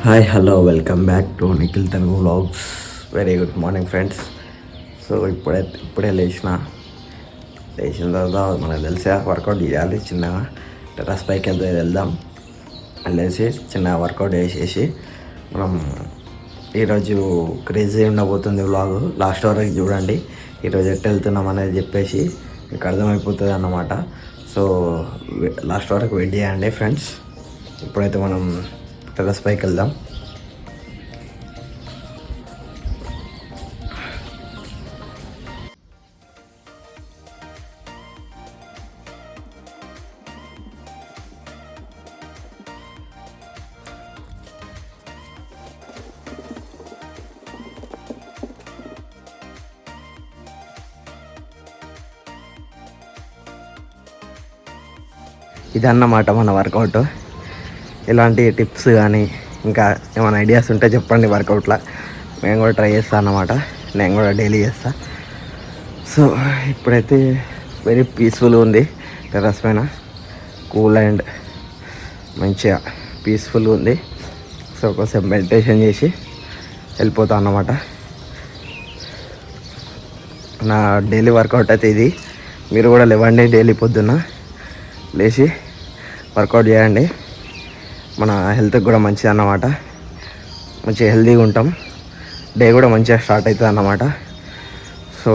Hi hello welcome back to Nikhil Telugu vlogs. Very good morning friends. So ఇప్పుడే లేచిన తర్వాత మనకు తెలిసే వర్కౌట్ చేయాలి. చిన్నగా టెర్రస్ పైకి వెళ్దాం. వెళ్ళేసి చిన్న వర్కౌట్ చేసేసి మనం ఈరోజు క్రేజీ ఉండబోతుంది వ్లాగ్. లాస్ట్ వరకు చూడండి. ఈరోజు ఎట్టు వెళ్తున్నాం అనేది చెప్పేసి మీకు అర్థమైపోతుంది అన్నమాట. సో లాస్ట్ వరకు వెయిట్ చేయండి ఫ్రెండ్స్. ఇప్పుడైతే మనం టెర్రస్ పైకి వెళ్దాం. ఇదన్నమాట మన వర్కౌట్. ఇలాంటి టిప్స్ కానీ ఇంకా ఏమైనా ఐడియాస్ ఉంటే చెప్పండి వర్కౌట్లో. మేము కూడా ట్రై చేస్తాను అన్నమాట. నేను కూడా డైలీ చేస్తా. సో ఇప్పుడైతే వెరీ పీస్ఫుల్ ఉంది. టెర్రస్ పైన కూల్ అండ్ మంచిగా పీస్ఫుల్ ఉంది. సో కొంచెం మెడిటేషన్ చేసి వెళ్ళిపోతాను అన్నమాట. నా డైలీ వర్కౌట్ అయితే ఇది. మీరు కూడా లేవండి, డైలీ పొద్దున్న లేచి వర్కౌట్ చేయండి. మన హెల్త్కి కూడా మంచిది అన్నమాట. మంచిగా హెల్తీగా ఉంటాం. డే కూడా మంచిగా స్టార్ట్ అవుతుంది అన్నమాట. సో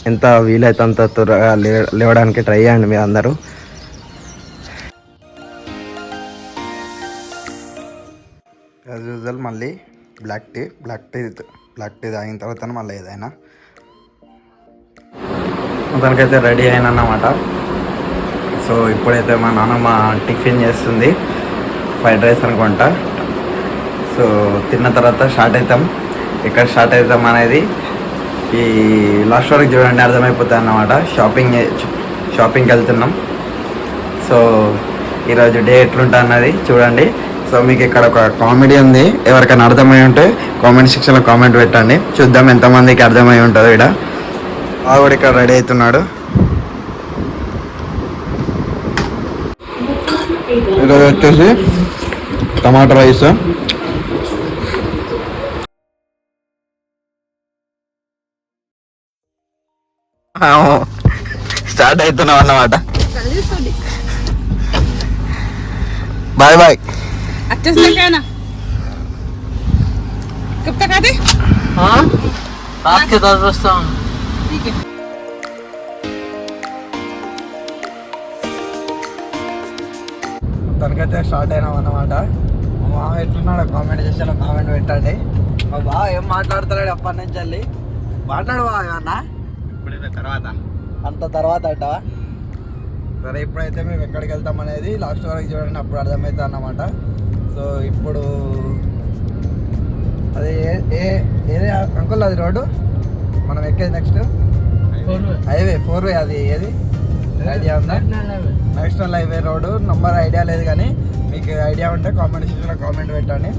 ఎంత వీలైతే అంత త్వరగా లేవడానికి ట్రై చేయండి మీరు అందరూ. యాజ్ యూజువల్ మళ్ళీ బ్లాక్ టీ తాగిన తర్వాత మళ్ళీ ఏదైనా మొత్తానికైతే రెడీ అయినా అన్నమాట. సో ఇప్పుడైతే మా నాన్నమ్మ టిఫిన్ చేస్తుంది, ఫ్రైడ్ రైస్ అనుకుంటా. సో తిన్న తర్వాత స్టార్ట్ అవుతాం. ఎక్కడ స్టార్ట్ అవుతాం అనేది ఈ లాస్ట్ వరకు చూడండి, అర్థమైపోతుంది అన్నమాట. షాపింగ్కి వెళ్తున్నాం. సో ఈరోజు డే ఎట్లుంటుంది అన్నది చూడండి. సో మీకు ఇక్కడ ఒక కామెడీ ఉంది. ఎవరికైనా అర్థమై ఉంటే కామెంట్ సెక్షన్లో కామెంట్ పెట్టండి. చూద్దాం ఎంతమందికి అర్థమై ఉంటుందో. ఇక్కడ కూడా ఇక్కడ రెడీ అవుతున్నాడు. ఈరోజు వచ్చేసి టమాటా రైస్, స్టార్ట్ అవుతున్నాం అన్నమాట. Bye bye. తనకైతే స్టార్ట్ అయినాం అన్నమాట. మా బావ ఎట్లున్నాడు కామెంట్ చేసాను, కామెంట్ పెట్టండి. మా బావ ఏం మాట్లాడుతున్నాడు అప్పటి నుంచి వెళ్ళి. మాట్లాడు బావ ఏమన్నా అంత తర్వాత అంటావా? సరే ఇప్పుడైతే మేము ఎక్కడికి వెళ్తాం అనేది లాస్ట్ వరకు చూడండి, అప్పుడు అర్థమవుతుంది అన్నమాట. సో ఇప్పుడు అది ఏది అంకుల్ అది రోడ్డు మనం ఎక్కేది నెక్స్ట్ హైవే 4 అది ఏది ఐడియా ఉందా? National highway road number idea లేదు, కానీ మీకు ఐడియా ఉంటే కామెంట్ సెక్షన్లో కామెంట్ పెట్టండి.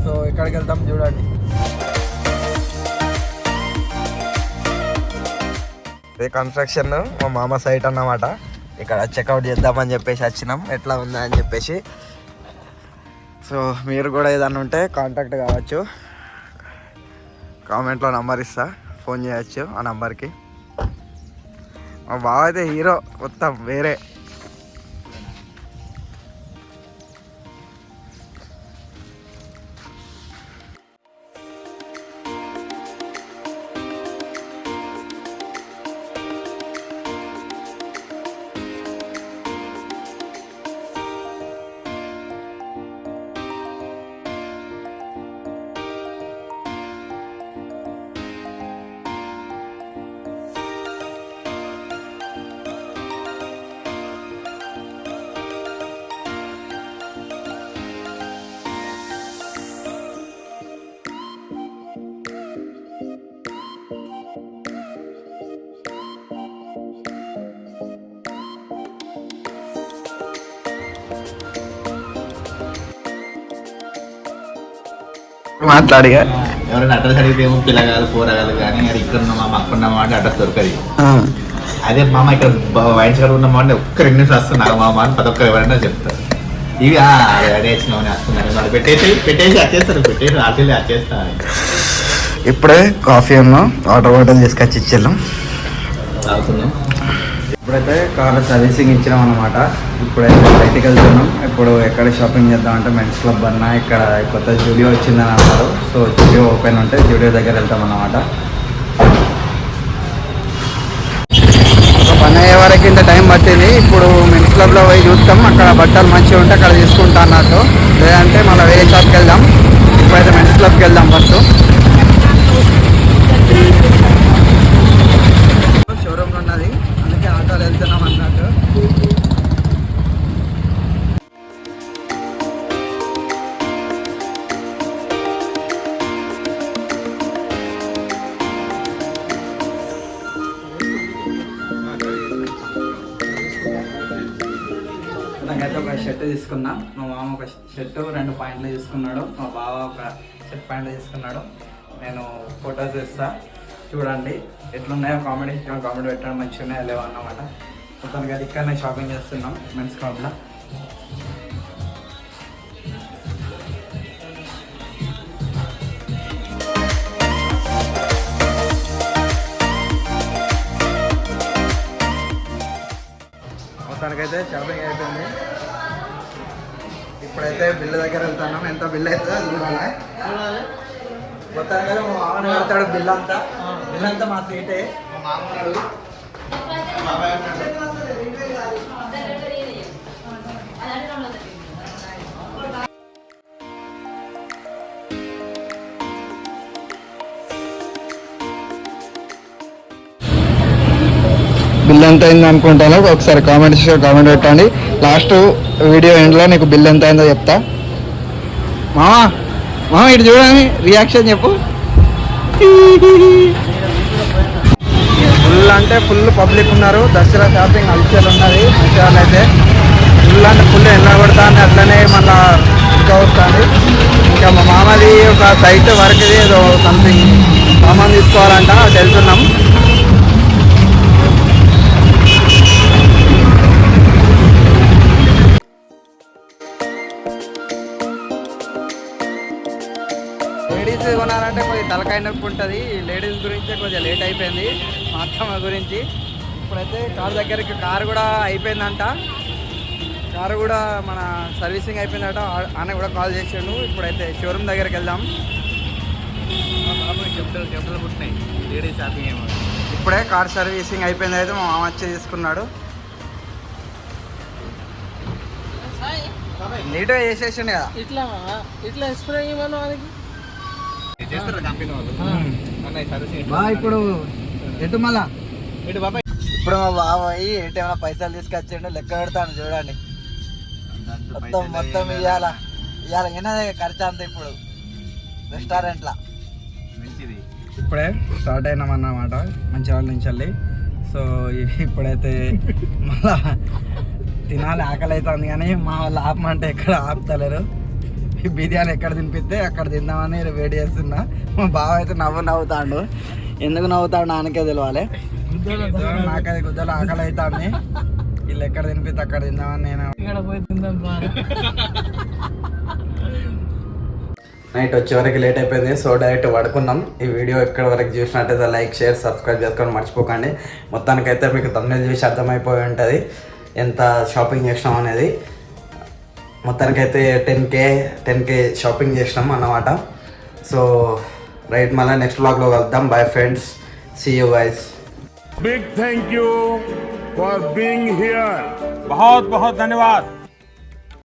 సో ఎక్కడికి వెళ్తాం చూడండి. ఇది కన్స్ట్రక్షన్ మా మామ సైట్ అన్నమాట. ఇక్కడ చెక్అవుట్ చేద్దామని చెప్పేసి వచ్చినాం, ఎట్లా ఉందా అని చెప్పేసి. సో మీరు కూడా ఏదన్నా ఉంటే కాంటాక్ట్ కావచ్చు. కామెంట్లో నంబర్ ఇస్తా, ఫోన్ చేయవచ్చు ఆ నంబర్కి. మా బావ అయితే హీరో మొత్తం వేరే. మాట్లాడిగా ఎవరైనా అడ్రస్ అడిగితే ఏమో పిల్లగాలు పోరగాలు కానీ అది ఇక్కడ ఉన్నామా అక్కడ ఉన్నామా అంటే అడ్రస్ దొరకదు. అదే మామ ఇక్కడ వైన్స్ కాడ ఉన్నామా అంటే ఒక్క 2 నిమిషాలు వస్తున్నారు మామ అని ప్రతి ఒక్కరు ఎవరైనా చెప్తారు. ఇవి రెడీ చేసినామని వస్తున్నారు మరి పెట్టేసి పెట్టేసి అసలు వచ్చేస్తారు. ఇప్పుడే కాఫీ అన్నా వాటర్ బాటిల్ తీసుకొచ్చి ఇచ్చేళ్ళం. తాగుతున్నాం. ఇప్పుడైతే కార్ సర్వీసింగ్ ఇచ్చినాం అనమాట. ఇప్పుడైతే బయటికి వెళ్తున్నాం. ఇప్పుడు ఎక్కడ షాపింగ్ చేద్దామంటే మెన్స్ క్లబ్ అన్నా ఇక్కడ కొత్త జూడియో వచ్చిందని అన్నారు. సో జూడియో ఓపెన్ ఉంటే జూడియో దగ్గర వెళ్తాం అన్నమాట. పని అయ్యే వరకు ఇంత టైం పట్టింది. ఇప్పుడు మెన్స్ క్లబ్లో పోయి చూస్తాం, అక్కడ బట్టలు మంచిగా ఉంటే అక్కడ తీసుకుంటా అన్నట్టు. లేదంటే మళ్ళీ వేరే షాప్కి వెళ్దాం. ఇప్పుడైతే మెన్స్ క్లబ్కి వెళ్దాం ఫస్ట్. షోరూమ్లో ఉన్నది, అందుకే ఆటోలో వెళ్తున్నాం అన్నట్టు. నాకైతే ఒక షర్ట్ తీసుకున్నా. మా మామ ఒక షర్టు 2 ప్యాంట్లు తీసుకున్నాడు. మా బావ ఒక షర్ట్ ప్యాంట్లు తీసుకున్నాడు. నేను ఫొటోస్ ఇస్తా చూడండి ఎట్లున్నాయో. కామెడీ పెట్టడం మంచిగా ఉన్నాయో లేవో అన్నమాట. మొత్తానికి అది ఇక్కడనే షాపింగ్ చేస్తున్నాం మెన్స్ క్లబ్లో. మొత్తానికైతే షాపింగ్ అయిపోయింది. ఇప్పుడైతే బిల్లు దగ్గర వెళ్తున్నాం. ఎంత బిల్లు అవుతుందో చూడాలి. మొత్తానికైతే మా మామని వెళ్తాడు. బిల్ అంతా మా సీటే. మా మామూలు బాబాయ్ అన్నాడు. బిల్ ఎంత అయింది అనుకుంటాను. ఒకసారి కామెంట్ పెట్టండి. లాస్ట్ వీడియో ఎండ్లో నీకు బిల్ ఎంత అయిందో చెప్తా. మామ ఇటు చూడండి, రియాక్షన్ చెప్పు. ఫుల్ అంటే ఫుల్ పబ్లిక్ ఉన్నారు. దసరా షాపింగ్ అల్చల్ ఉన్నది. విషయాలు అయితే ఫుల్ అంటే ఫుల్ ఎండబడుతుంది. అట్లనే మళ్ళా ఇంకా వస్తుంది. ఇంకా మా మామది ఒక సైట్ వరకు ఏదో సంథింగ్ సామాన్ తీసుకోవాలంట, అటు వెళ్తున్నాం. లేడీస్ కొనాలంటే కొద్దిగా తలకాయ నొప్పి ఉంటుంది. లేడీస్ గురించే కొద్దిగా లేట్ అయిపోయింది మా అత్తమ్మ గురించి. ఇప్పుడైతే కారు కూడా అయిపోయిందంట. కారు కూడా మన సర్వీసింగ్ అయిపోయిందట. ఆయన కూడా కాల్ చేసాడు. ఇప్పుడైతే షోరూమ్ దగ్గరికి వెళ్దాం. చెప్పులు పుట్టినాయి లేడీస్ షాపింగ్ ఏమో. ఇప్పుడే కార్ సర్వీసింగ్ అయిపోయింది. అయితే మా మామ వచ్చి తీసుకున్నాడు. నీట్గా చేసేసిండు కదా. ఇట్లా స్ప్రే ఇవ్వను వాళ్ళకి. ఇప్పుడు ఎటు మళ్ళా బాబాయ్ ఇప్పుడు మా బాబాయ్ ఏమైనా పైసలు తీసుకొచ్చిండు. లెక్క పెడతాను చూడండి. మొత్తం ఇవాళ ఏనాదే ఖర్చు అంత. ఇప్పుడు రెస్టారెంట్లా మంచిది. ఇప్పుడే స్టార్ట్ అయినామన్నమాట మంచిర్యాల నుంచి వెళ్ళి. సో ఇప్పుడైతే మళ్ళా తినాలి, ఆకలి అవుతుంది. కానీ మా వాళ్ళు ఆపమంటే ఎక్కడ ఆపుతలేరు. బిర్యానీ ఎక్కడ తినిపిస్తే అక్కడ తిందామని వెయిట్ చేస్తున్నా. మా బావ అయితే నవ్వుతాడు. ఎందుకు నవ్వుతాడు నాన్నకే తెలియాలి. నాకది గుద్దలు ఆకలి అవుతుంది. వీళ్ళు ఎక్కడ తినిపిస్తే అక్కడ తిందామని నేను. నైట్ వచ్చే వరకు లేట్ అయిపోయింది. సో డైరెక్ట్ పడుకున్నాం. ఈ వీడియో ఎక్కడ వరకు చూసినట్టయితే లైక్, షేర్, సబ్స్క్రైబ్ చేసుకొని మర్చిపోకండి. మొత్తానికైతే మీకు thumbnail చూసి అర్థమైపోయి ఉంటుంది ఎంత షాపింగ్ చేసినాం అనేది. మొత్తానికైతే 10K షాపింగ్ చేసినాం అన్నమాట. సో రైట్, మళ్ళీ నెక్స్ట్ వ్లాగ్లో కలుద్దాం. Bye friends, see you guys. Big thank you for being here. बहुत बहुत धन्यवाद.